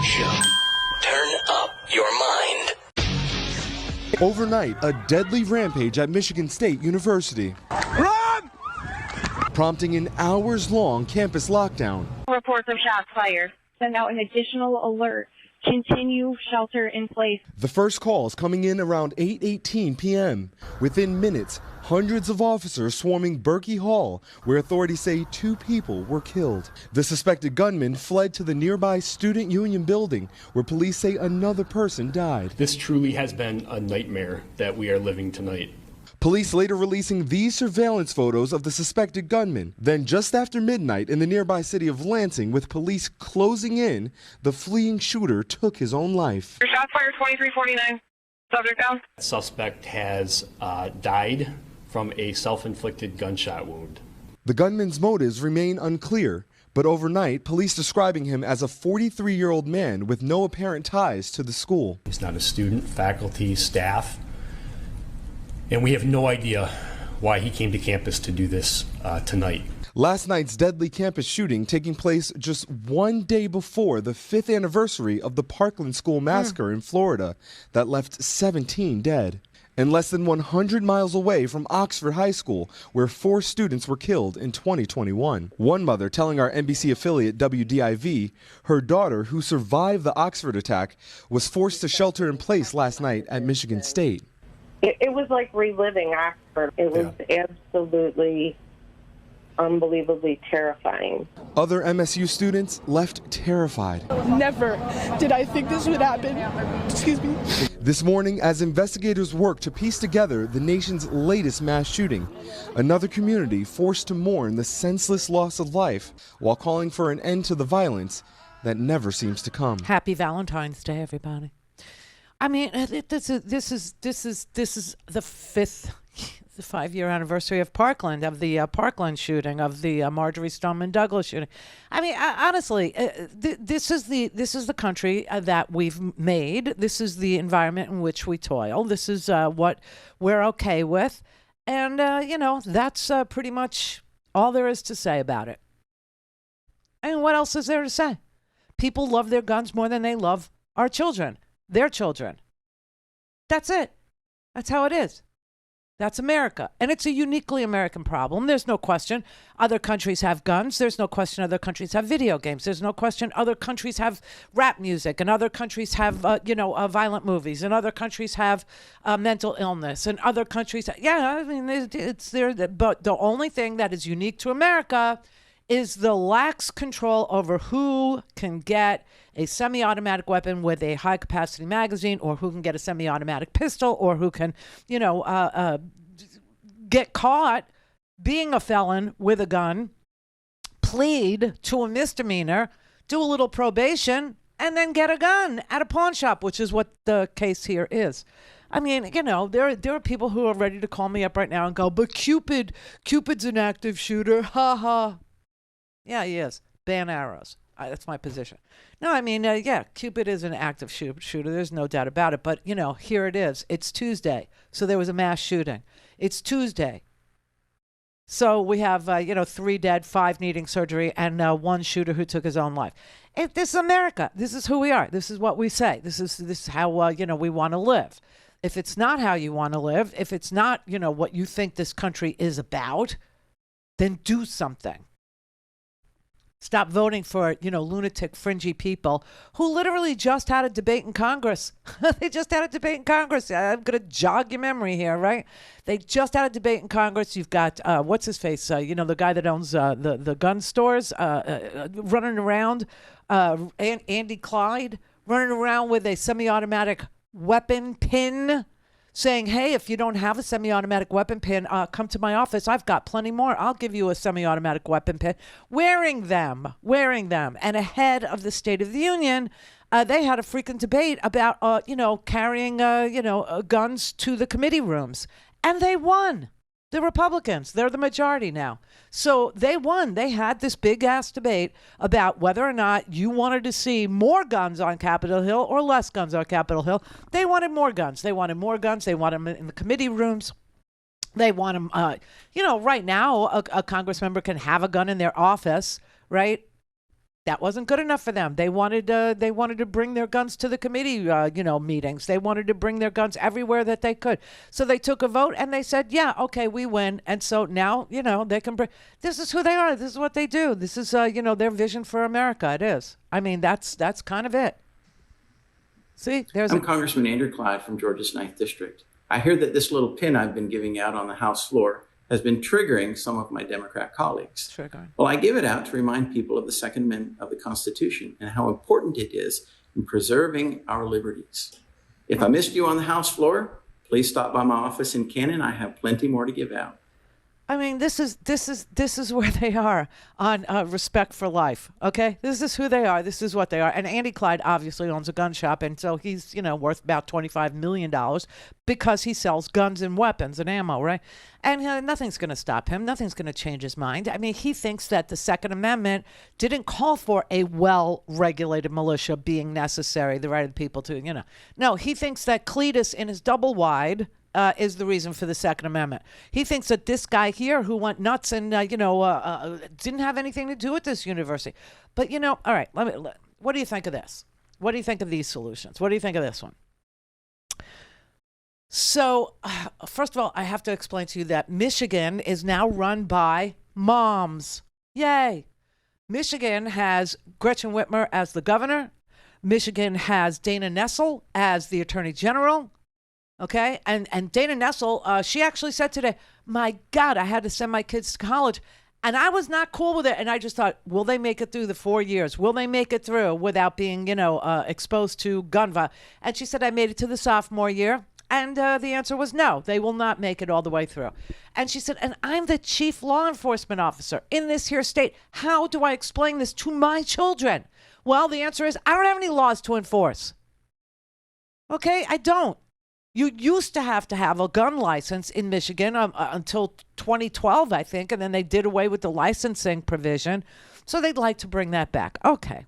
Show. Turn up your mind. Overnight, a deadly rampage at Michigan State University. Run! Prompting an hours-long campus lockdown. Reports of shots fired. Send out an additional alert. Continue shelter in place. The first calls coming in around 8:18 p.m. Within minutes, hundreds of officers swarming Berkey Hall, where authorities say 2 people were killed. The suspected gunman fled to the nearby Student Union building, where police say another person died. This truly has been a nightmare that we are living tonight. Police later releasing these surveillance photos of the suspected gunman. Then just after midnight in the nearby city of Lansing, with police closing in, the fleeing shooter took his own life. Your shots fired 2349. Subject down. Suspect has died from a self-inflicted gunshot wound. The gunman's motives remain unclear, but overnight, police describing him as a 43-year-old man with no apparent ties to the school. He's not a student, faculty, staff. And we have no idea why he came to campus to do this tonight. Last night's deadly campus shooting taking place just one day before the 5th anniversary of the Parkland School massacre in Florida that left 17 dead. And less than 100 miles away from Oxford High School, where 4 students were killed in 2021. One mother telling our NBC affiliate WDIV her daughter, who survived the Oxford attack, was forced to shelter in place last night at Michigan State. It was like reliving Oxford. It was absolutely, unbelievably terrifying. Other MSU students left terrified. Never did I think this would happen. Excuse me. This morning, as investigators work to piece together the nation's latest mass shooting, another community forced to mourn the senseless loss of life while calling for an end to the violence that never seems to come. Happy Valentine's Day, everybody. I mean, this is the 5-year anniversary of Parkland, of the Parkland shooting, of the Marjorie Stoneman Douglas shooting. I mean, honestly, this is the country that we've made. This is the environment in which we toil. This is what we're okay with, and that's pretty much all there is to say about it. I mean, what else is there to say? People love their guns more than they love our children. Their children. That's it. That's how it is. That's America. And it's a uniquely American problem. There's no question other countries have guns. There's no question other countries have video games. There's no question other countries have rap music, and other countries have, violent movies, and other countries have mental illness, and other countries, it's there. But the only thing that is unique to America is the lax control over who can get a semi-automatic weapon with a high-capacity magazine, or who can get a semi-automatic pistol, or who can, get caught being a felon with a gun, plead to a misdemeanor, do a little probation, and then get a gun at a pawn shop, which is what the case here is. I mean, there are people who are ready to call me up right now and go, but Cupid's an active shooter, ha ha. Yeah, he is. Ban arrows. That's my position. No, I mean, Cupid is an active shooter. There's no doubt about it. But, here it is. It's Tuesday. So there was a mass shooting. It's Tuesday. So we have, 3 dead, 5 needing surgery, and 1 shooter who took his own life. This is America. This is who we are. This is what we say. This is how, we want to live. If it's not how you want to live, if it's not, what you think this country is about, then do something. Stop voting for, lunatic, fringy people who literally just had a debate in Congress. They just had a debate in Congress. I'm going to jog your memory here, right? They just had a debate in Congress. You've got, what's his face? The guy that owns the gun stores running around, Andy Clyde, running around with a semi-automatic weapon pin, saying, hey, if you don't have a semi-automatic weapon pin, come to my office. I've got plenty more. I'll give you a semi-automatic weapon pin. Wearing them. And ahead of the State of the Union, they had a freaking debate about, carrying, guns to the committee rooms. And they won. The Republicans, they're the majority now. So they won. They had this big-ass debate about whether or not you wanted to see more guns on Capitol Hill or less guns on Capitol Hill. They wanted more guns. They wanted them in the committee rooms. They want them, right now, a Congress member can have a gun in their office, right? that wasn't good enough for them. They wanted to bring their guns to the committee, meetings. They wanted to bring their guns everywhere that they could. So they took a vote and they said, yeah, okay, we win. And so now, they can bring, this is who they are. This is what they do. This is, their vision for America. It is. I mean, that's kind of it. See, I'm Congressman Andrew Clyde from Georgia's 9th District. I hear that this little pin I've been giving out on the House floor has been triggering some of my Democrat colleagues. Well, I give it out to remind people of the Second Amendment of the Constitution and how important it is in preserving our liberties. If I missed you on the House floor, please stop by my office in Canton. I have plenty more to give out. I mean, this is where they are on respect for life. Okay, this is who they are. This is what they are. And Andy Clyde obviously owns a gun shop, and so he's worth about $25 million because he sells guns and weapons and ammo, right? And nothing's going to stop him. Nothing's going to change his mind. I mean, he thinks that the Second Amendment didn't call for a well-regulated militia being necessary, the right of the people to, No, he thinks that Cletus in his double wide is the reason for the Second Amendment. He thinks that this guy here who went nuts and, didn't have anything to do with this university. But, all right, what do you think of this? What do you think of these solutions? What do you think of this one? So, first of all, I have to explain to you that Michigan is now run by moms. Yay. Michigan has Gretchen Whitmer as the governor. Michigan has Dana Nessel as the attorney general. Okay, and Dana Nessel, she actually said today, my God, I had to send my kids to college. And I was not cool with it. And I just thought, will they make it through the 4 years? Will they make it through without being, exposed to gun violence? And she said, I made it to the sophomore year. And the answer was no, they will not make it all the way through. And she said, and I'm the chief law enforcement officer in this here state. How do I explain this to my children? Well, the answer is, I don't have any laws to enforce. Okay, I don't. You used to have a gun license in Michigan until 2012, I think, and then they did away with the licensing provision. So they'd like to bring that back. Okay.